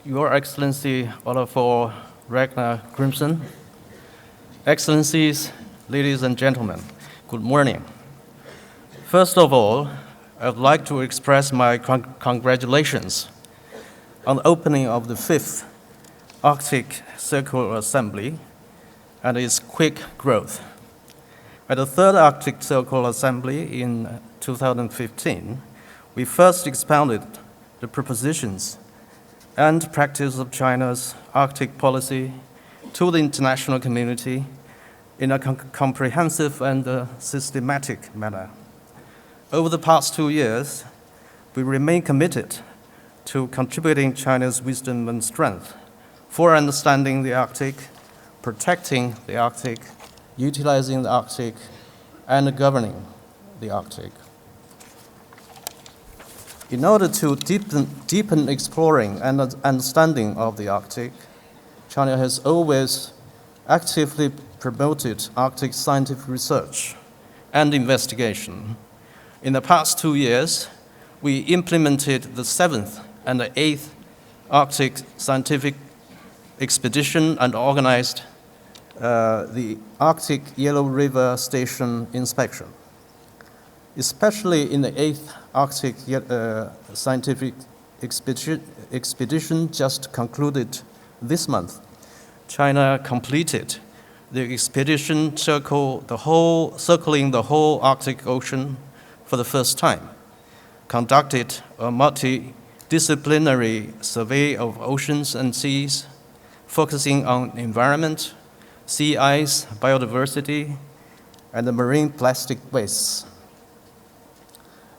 Your Excellency Olafur Ragnar Grimson, Excellencies, ladies and gentlemen, good morning. First of all, I would like to express my congratulations on the opening of the 5th Arctic Circle Assembly and its quick growth. At the 3rd Arctic Circle Assembly in 2015, we first expounded the propositions and practice of China's Arctic policy to the international community in a comprehensive and systematic manner. Over the past 2 years, we remain committed to contributing China's wisdom and strength for understanding the Arctic, protecting the Arctic, utilizing the Arctic, and governing the Arctic. In order to deepen exploring and understanding of the Arctic, China has always actively promoted Arctic scientific research and investigation. In the past 2 years, we implemented the 7th and the 8th Arctic scientific expedition and organized the Arctic Yellow River Station inspection. Especially in the 8th Arctic scientific expedition just concluded this month, China completed the expedition circling the whole Arctic Ocean for the first time, conducted a multidisciplinary survey of oceans and seas, focusing on environment, sea ice, biodiversity, and the marine plastic wastes.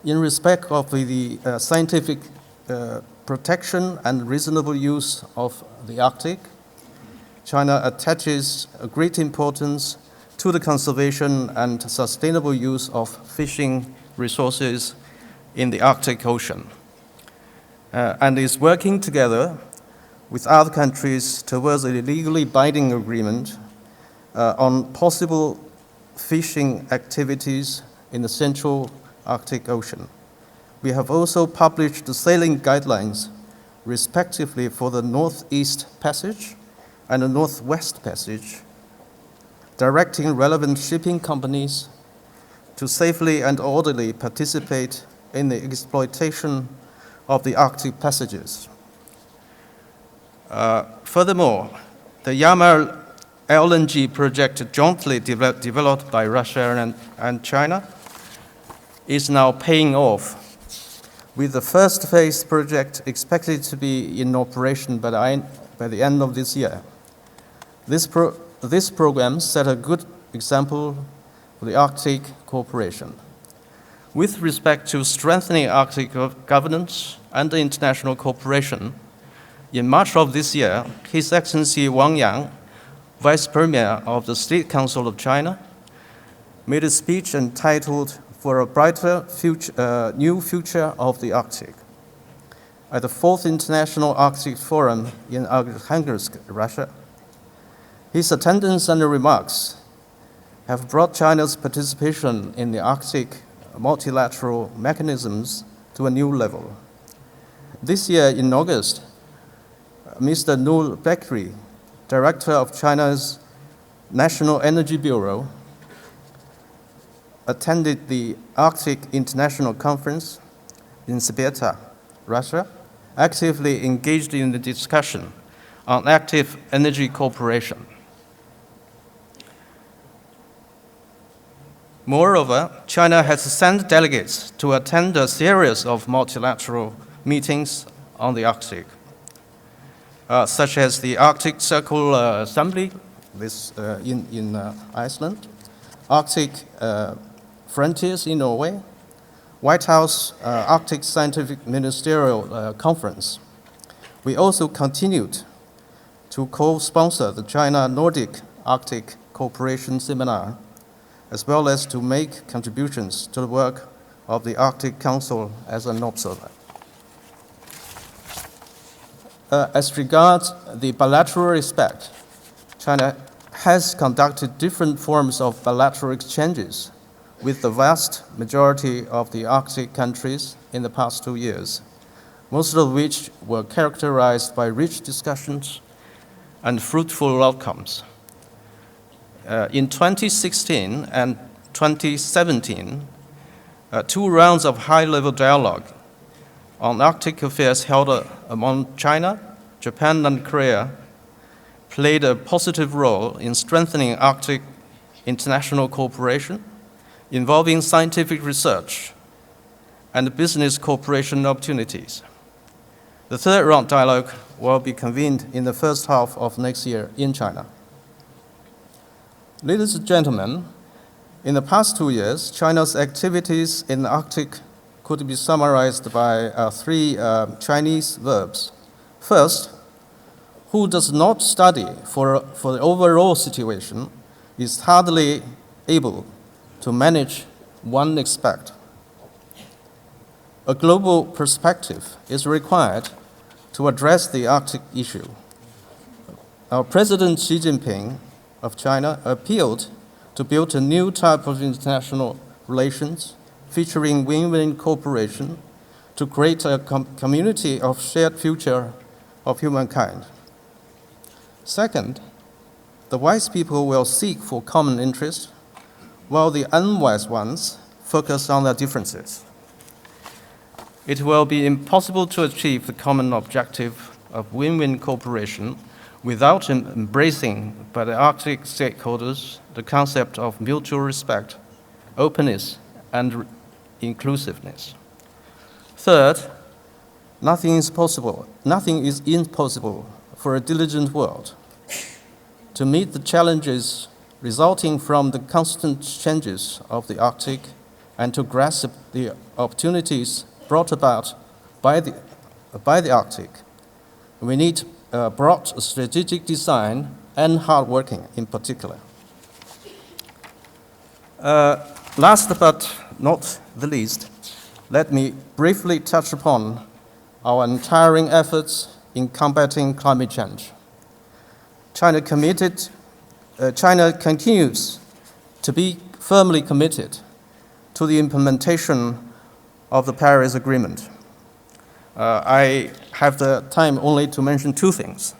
In respect of the scientific protection and reasonable use of the Arctic, China attaches a great importance to the conservation and sustainable use of fishing resources in the Arctic Ocean, and is working together with other countries towards a legally binding agreement on possible fishing activities in the Central Arctic Ocean. We have also published the sailing guidelines, respectively for the Northeast Passage and the Northwest Passage, directing relevant shipping companies to safely and orderly participate in the exploitation of the Arctic passages. Furthermore, the Yamal LNG project jointly developed by Russia and China is now paying off, with the first phase project expected to be in operation by the end of this year. This program set a good example for the Arctic cooperation. With respect to strengthening Arctic governance and international cooperation, in March of this year, His Excellency Wang Yang, Vice Premier of the State Council of China, made a speech entitled "For a Brighter New Future of the Arctic" at the 4th International Arctic Forum in Arkhangelsk, Russia. His attendance and remarks have brought China's participation in the Arctic multilateral mechanisms to a new level. This year, in August, Mr. Noor Bekri, Director of China's National Energy Bureau, attended the Arctic International Conference in Sibeta, Russia, actively engaged in the discussion on active energy cooperation. Moreover, China has sent delegates to attend a series of multilateral meetings on the Arctic, such as the Arctic Circle Assembly in Iceland, Arctic Frontiers in Norway, White House Arctic Scientific Ministerial Conference. We also continued to co-sponsor the China-Nordic Arctic Cooperation Seminar, as well as to make contributions to the work of the Arctic Council as an observer. As regards the bilateral aspect, China has conducted different forms of bilateral exchanges with the vast majority of the Arctic countries in the past 2 years. most of which were characterized by rich discussions and fruitful outcomes. In 2016 and 2017, 2 rounds of high-level dialogue on Arctic affairs held among China, Japan, and Korea played a positive role in strengthening Arctic international cooperation involving scientific research and business cooperation opportunities. The 3rd round dialogue will be convened in the first half of next year in China. Ladies and gentlemen, in the past 2 years, China's activities in the Arctic could be summarized by 3 Chinese verbs. First, who does not study for the overall situation is hardly able to manage one aspect. A global perspective is required to address the Arctic issue. Our President Xi Jinping of China appealed to build a new type of international relations featuring win-win cooperation to create a community of shared future of humankind. Second, the wise people will seek for common interest, while the unwise ones focus on their differences. It will be impossible to achieve the common objective of win-win cooperation without embracing by the Arctic stakeholders the concept of mutual respect, openness, and inclusiveness. Third, nothing is impossible for a diligent world. To meet the challenges resulting from the constant changes of the Arctic and to grasp the opportunities brought about by the Arctic, we need broad strategic design and hard working in particular. Last but not the least, let me briefly touch upon our untiring efforts in combating climate change. China continues to be firmly committed to the implementation of the Paris Agreement. I have the time only to mention 2 things.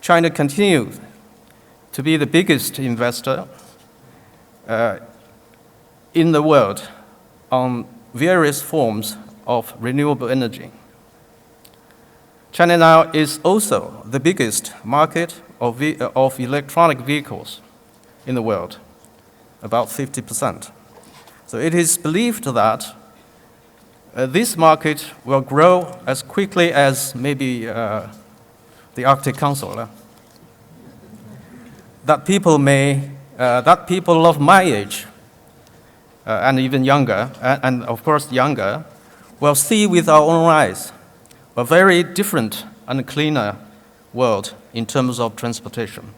China continues to be the biggest investor in the world on various forms of renewable energy. China now is also the biggest market of electronic vehicles in the world, about 50%. So it is believed that this market will grow as quickly as maybe the Arctic Council. That people of my age and even younger, and of course younger, will see with our own eyes a very different and cleaner world in terms of transportation.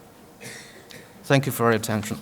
Thank you for your attention.